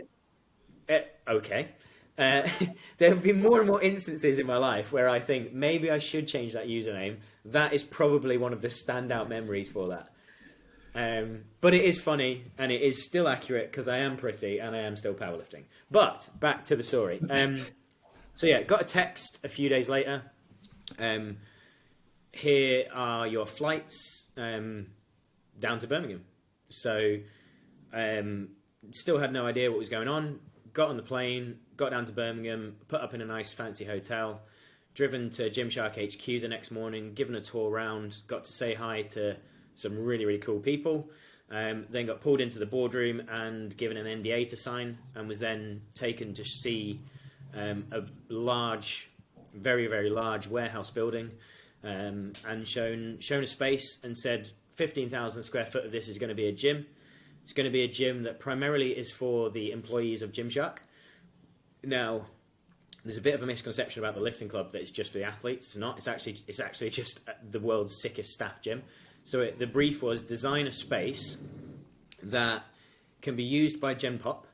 Okay. There have been more and more instances in my life where I think maybe I should change that username. That is probably one of the standout memories for that. But it is funny, and it is still accurate because I am pretty and I am still powerlifting. But back to the story. So yeah, got a text a few days later. Here are your flights down to Birmingham. So still had no idea what was going on. Got on the plane, got down to Birmingham, put up in a nice fancy hotel, driven to Gymshark HQ the next morning, given a tour around, got to say hi to some really, really cool people. Then got pulled into the boardroom and given an NDA to sign, and was then taken to see a large, very, very large warehouse building, and shown a space and said 15,000 square foot of this is going to be a gym. It's going to be a gym that primarily is for the employees of Gymshark. Now, there's a bit of a misconception about the lifting club that it's just for the athletes. It's not. It's actually just the world's sickest staff gym. So the brief was design a space that can be used by Gen Pop,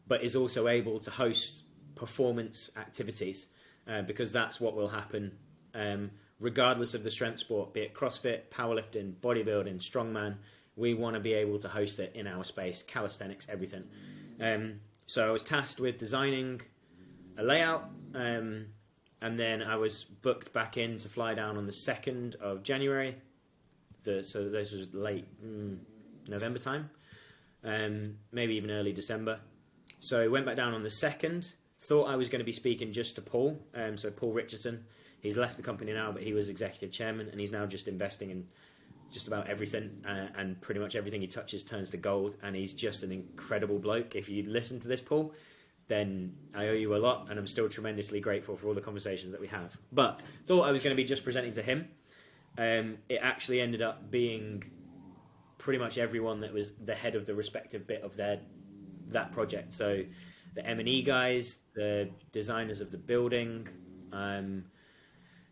but is also able to host performance activities, because that's what will happen regardless of the strength sport, be it CrossFit, powerlifting, bodybuilding, strongman. We want to be able to host it in our space, calisthenics, everything. So I was tasked with designing a layout, and then I was booked back in to fly down on the 2nd of January. So this was late November time, maybe even early December. So I went back down on the 2nd, thought I was going to be speaking just to Paul, so Paul Richardson. He's left the company now, but he was executive chairman, and he's now just investing in just about everything, and pretty much everything he touches turns to gold, and he's just an incredible bloke. If you listen to this, Paul, then I owe you a lot, and I'm still tremendously grateful for all the conversations that we have. But thought I was going to be just presenting to him. It actually ended up being pretty much everyone that was the head of the respective bit of that project. So the M&E guys, the designers of the building,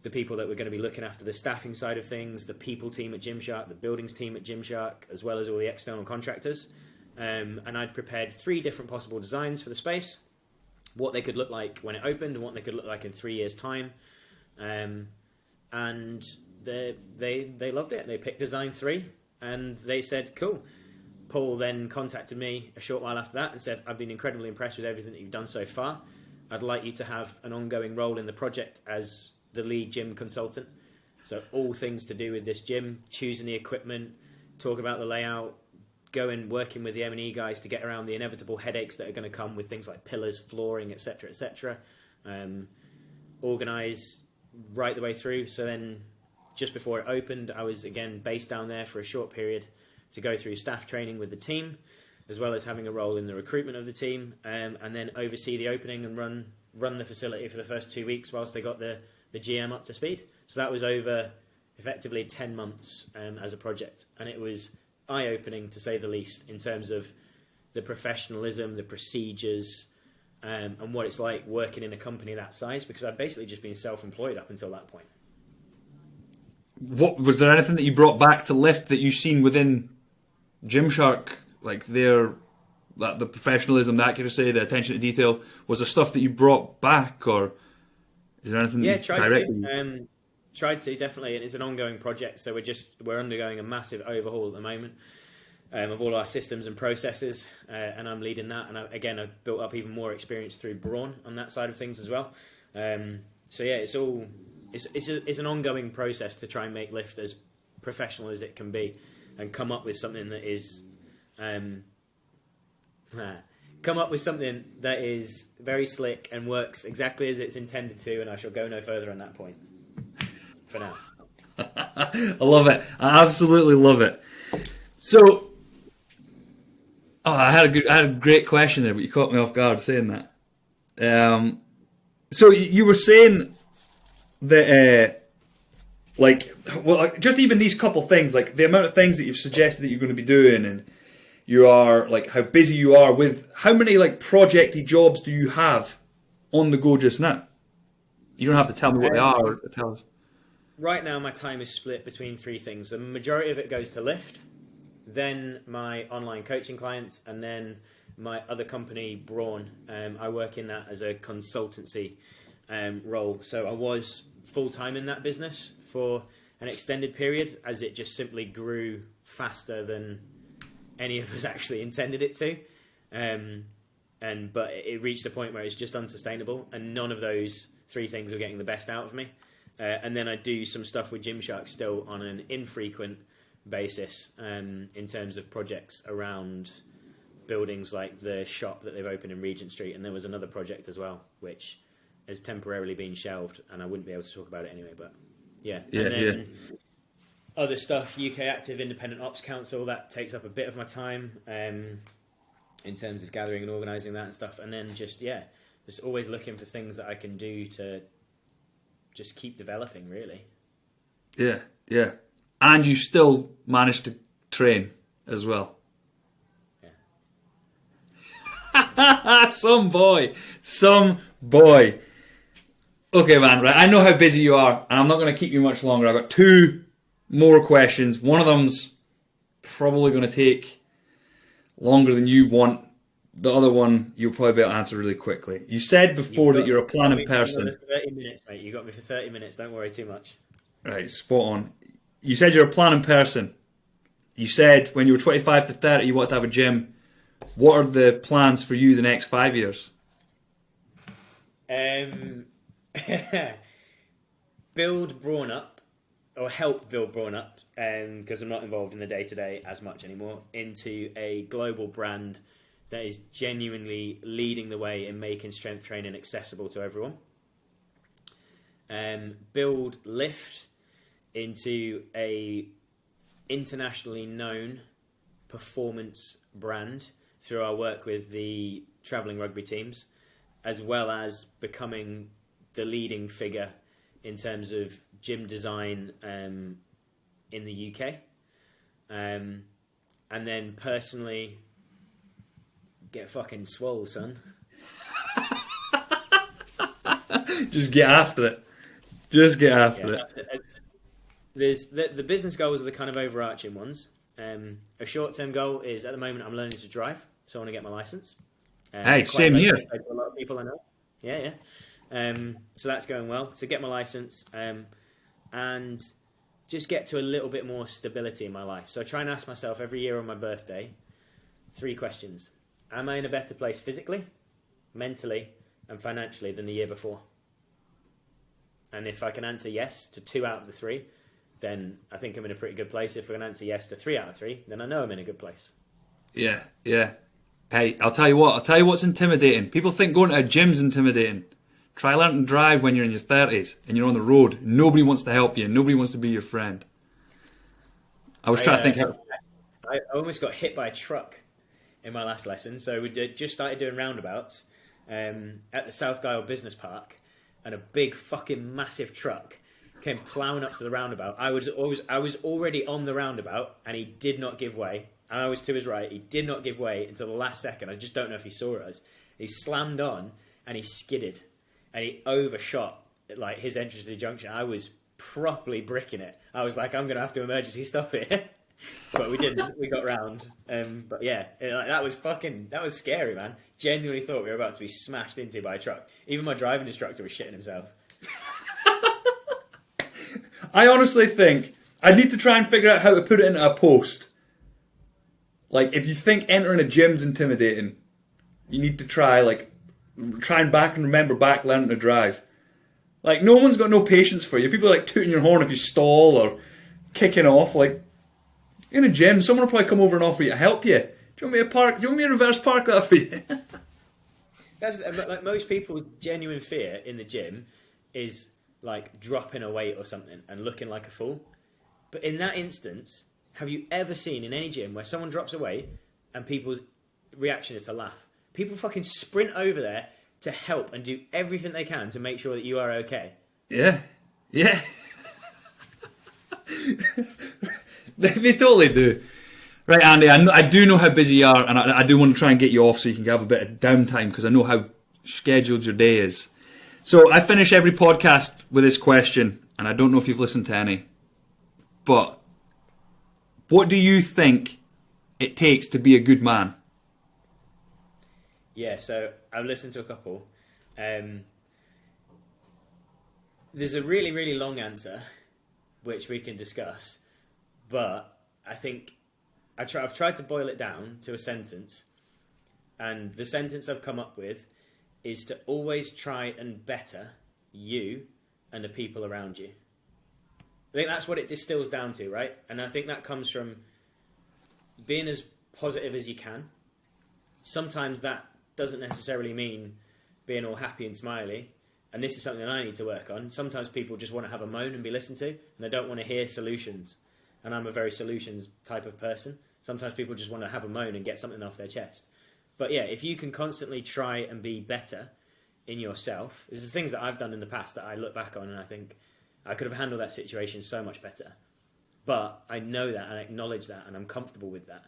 the people that were going to be looking after the staffing side of things, the people team at Gymshark, the buildings team at Gymshark, as well as all the external contractors. And I'd prepared 3 different possible designs for the space, what they could look like when it opened and what they could look like in 3 years' time. And they loved it. They picked design 3 and they said, cool. Paul then contacted me a short while after that and said, I've been incredibly impressed with everything that you've done so far. I'd like you to have an ongoing role in the project as the lead gym consultant. So all things to do with this gym, choosing the equipment, talk about the layout, working with the M&E guys to get around the inevitable headaches that are going to come with things like pillars, flooring, etc., etc. Organise right the way through. So then just before it opened, I was again based down there for a short period to go through staff training with the team, as well as having a role in the recruitment of the team, and then oversee the opening and run the facility for the first 2 weeks whilst they got the GM up to speed. So that was over effectively 10 months as a project, and it was eye-opening to say the least in terms of the professionalism, the procedures, and what it's like working in a company that size, because I'd basically just been self-employed up until that point. What was there anything that you brought back to lift that you've seen within Gymshark, like the professionalism, the accuracy, the attention to detail? Was there stuff that you brought back, or is there anything? Yeah, tried to definitely. It's an ongoing project, so we're undergoing a massive overhaul at the moment of all our systems and processes, and I'm leading that. And I've built up even more experience through Braun on that side of things as well. So yeah, it's an ongoing process to try and make lift as professional as it can be, and come up with something that is very slick and works exactly as it's intended to. And I shall go no further on that point for now. I love it. I absolutely love it. So, I had a great question there, but you caught me off guard saying that. So you were saying that, just even these couple things, like the amount of things that you've suggested that you're going to be doing, and you are how busy you are with how many projecty jobs do you have on the go just now? You don't have to tell me what they are. Or tell us. Right now, my time is split between 3 things. The majority of it goes to lift, then my online coaching clients, and then my other company, Braun. I work in that as a consultancy role. So I was full-time in that business for an extended period, as it just simply grew faster than any of us actually intended it to. But it reached a point where it's just unsustainable, and none of those 3 things were getting the best out of me. And then I do some stuff with Gymshark still on an infrequent basis, in terms of projects around buildings like the shop that they've opened in Regent Street. And there was another project as well, which has temporarily been shelved, and I wouldn't be able to talk about it anyway. But yeah, Yeah, and then yeah. other stuff, UK Active Independent Ops Council, that takes up a bit of my time in terms of gathering and organising that and stuff. And then just always looking for things that I can do to just keep developing, really. Yeah, yeah. And you still manage to train as well. Yeah. Some boy. Okay, man, right. I know how busy you are, and I'm not going to keep you much longer. I've got 2 more questions. One of them's probably going to take longer than you want. The other one you'll probably be able to answer really quickly. You said before that you're a planning person. 30 minutes, mate. You got me for 30 minutes. Don't worry too much. Right, spot on. You said you're a planning person. You said when you were 25 to 30 you wanted to have a gym. What are the plans for you the next 5 years? Build Brawn Up, or help build Brawn Up, because I'm not involved in the day-to-day as much anymore, into a global brand that is genuinely leading the way in making strength training accessible to everyone. Build Lift into a internationally known performance brand through our work with the travelling rugby teams, as well as becoming the leading figure in terms of gym design in the UK. And then personally, get fucking swole, son. Just get after it. Just get after it. There's the business goals are the kind of overarching ones. A short-term goal is, at the moment, I'm learning to drive, so I want to get my license. Hey, same here. A lot of people I know. Yeah. So that's going well. So get my license and just get to a little bit more stability in my life. So I try and ask myself every year on my birthday 3 questions. Am I in a better place physically, mentally, and financially than the year before? And if I can answer yes to 2 out of the 3, then I think I'm in a pretty good place. If I can answer yes to 3 out of 3, then I know I'm in a good place. Yeah. Hey, I'll tell you what's intimidating. People think going to a gym's intimidating. Try learning to drive when you're in your 30s and you're on the road. Nobody wants to help you. Nobody wants to be your friend. I was trying to think how... I almost got hit by a truck in my last lesson. So we just started doing roundabouts at the South Gyle Business Park, and a big fucking massive truck came ploughing up to the roundabout. I was already on the roundabout, and he did not give way. And I was to his right. He did not give way until the last second. I just don't know if he saw us. He slammed on, and he skidded, and he overshot like his entrance to the junction. I was properly bricking it. I was like, I'm going to have to emergency stop it. But we didn't. We got round. But yeah, that was scary, man. Genuinely thought we were about to be smashed into by a truck. Even my driving instructor was shitting himself. I honestly think I need to try and figure out how to put it into a post. Like, if you think entering a gym's intimidating, you need to try and remember back learning to drive. Like, no one's got no patience for you. People are like tooting your horn if you stall or kicking off. Like, in a gym, someone will probably come over and offer you to help you. Do you want me to park? Do you want me to reverse park that for you? That's like most people's genuine fear in the gym is like dropping a weight or something and looking like a fool. But in that instance, have you ever seen in any gym where someone drops a weight and people's reaction is to laugh? People fucking sprint over there to help and do everything they can to make sure that you are okay. Yeah. They totally do. Right, Andy, I do know how busy you are, and I do want to try and get you off so you can have a bit of downtime, because I know how scheduled your day is. So I finish every podcast with this question, and I don't know if you've listened to any, but what do you think it takes to be a good man? Yeah, so I've listened to a couple. There's a really, really long answer, which we can discuss, but I think I've tried to boil it down to a sentence, and the sentence I've come up with is to always try and better you and the people around you. I think that's what it distills down to, right? And I think that comes from being as positive as you can. Sometimes that doesn't necessarily mean being all happy and smiley. and this is something that I need to work on. Sometimes people just want to have a moan and be listened to, and they don't want to hear solutions. And I'm a very solutions type of person. Sometimes people just want to have a moan and get something off their chest. But yeah, if you can constantly try and be better in yourself, there's things that I've done in the past that I look back on and I think I could have handled that situation so much better. But I know that and I acknowledge that and I'm comfortable with that.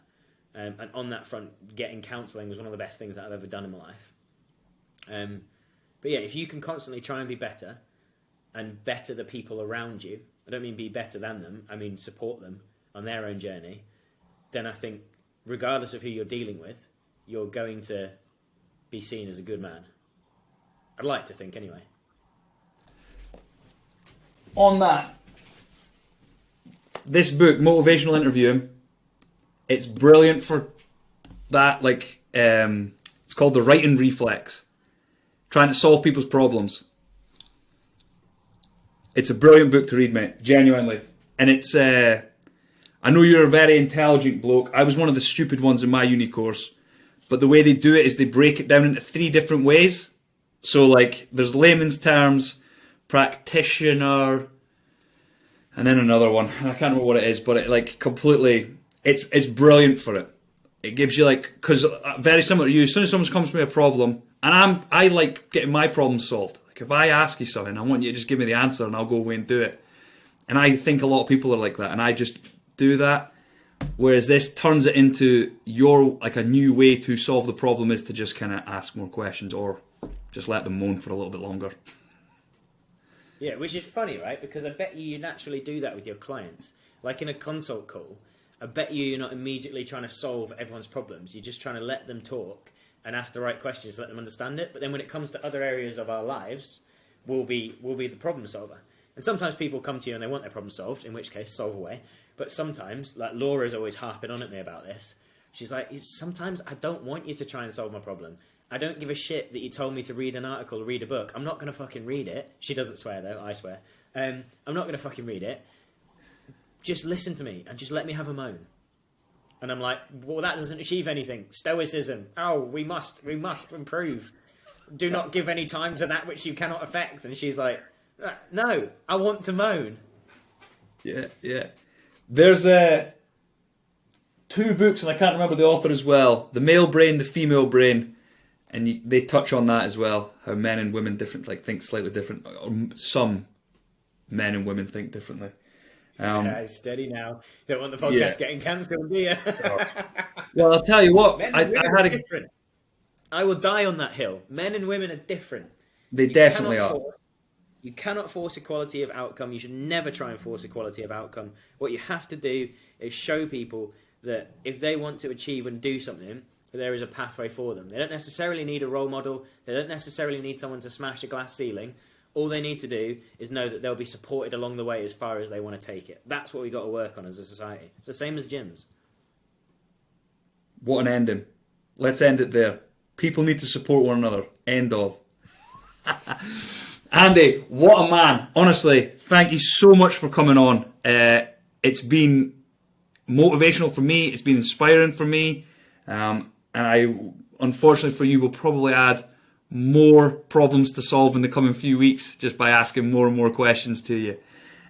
And on that front, getting counselling was one of the best things that I've ever done in my life. But yeah, if you can constantly try and be better and better the people around you, I don't mean be better than them, I mean support them on their own journey, then I think regardless of who you're dealing with, you're going to be seen as a good man. I'd like to think anyway. On that, this book, Motivational Interviewing, it's brilliant for that. Like, it's called The Writing Reflex. Trying to solve people's problems. It's a brilliant book to read, mate. Genuinely. And it's, I know you're a very intelligent bloke. I was one of the stupid ones in my uni course. But the way they do it is they break it down into 3 different ways. So, like, there's layman's terms, practitioner, and then another one. I can't remember what it is, but it, like, completely, it's brilliant for it. It gives you, like, because very similar to you, as soon as someone comes to me with a problem, and I like getting my problems solved. Like, if I ask you something, I want you to just give me the answer and I'll go away and do it. And I think a lot of people are like that, and I just do that. Whereas this turns it into like a new way to solve the problem is to just kind of ask more questions or just let them moan for a little bit longer. Yeah, which is funny, right? Because I bet you naturally do that with your clients. Like in a consult call, I bet you're not immediately trying to solve everyone's problems. You're just trying to let them talk and ask the right questions, let them understand it. But then when it comes to other areas of our lives, we'll be the problem solver. And sometimes people come to you and they want their problem solved, in which case, solve away. But sometimes, like Laura's always harping on at me about this, she's like, sometimes I don't want you to try and solve my problem. I don't give a shit that you told me to read an article or read a book. I'm not going to fucking read it. She doesn't swear though, I swear. I'm not going to fucking read it. Just listen to me and just let me have a moan. And I'm like, well, that doesn't achieve anything. Stoicism. Oh, we must improve. Do not give any time to that which you cannot affect. And she's like, no, I want to moan. Yeah. There's 2 books, and I can't remember the author as well. The Male Brain, the Female Brain, and they touch on that as well. How men and women think slightly different. Or some men and women think differently. Steady now. Don't want the podcast getting cancelled, do you? Well, I'll tell you what. Men and women are different. I will die on that hill. Men and women are different. They definitely are. You cannot force equality of outcome. You should never try and force equality of outcome. What you have to do is show people that if they want to achieve and do something, there is a pathway for them. They don't necessarily need a role model. They don't necessarily need someone to smash a glass ceiling. All they need to do is know that they'll be supported along the way as far as they want to take it. That's what we've got to work on as a society. It's the same as gyms. What an ending. Let's end it there. People need to support one another. End of. Andy, what a man. Honestly, thank you so much for coming on. It's been motivational for me. It's been inspiring for me. And I, unfortunately for you, will probably add more problems to solve in the coming few weeks just by asking more and more questions to you.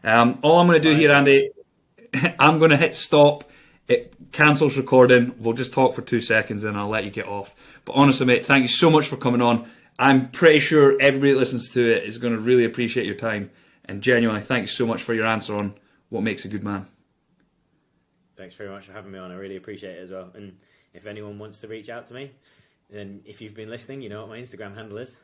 All I'm going to do here, Andy, I'm going to hit stop. It cancels recording. We'll just talk for 2 seconds and I'll let you get off. But honestly, mate, thank you so much for coming on. I'm pretty sure everybody that listens to it is going to really appreciate your time. And genuinely, thank you so much for your answer on what makes a good man. Thanks very much for having me on. I really appreciate it as well. And if anyone wants to reach out to me, then if you've been listening, you know what my Instagram handle is.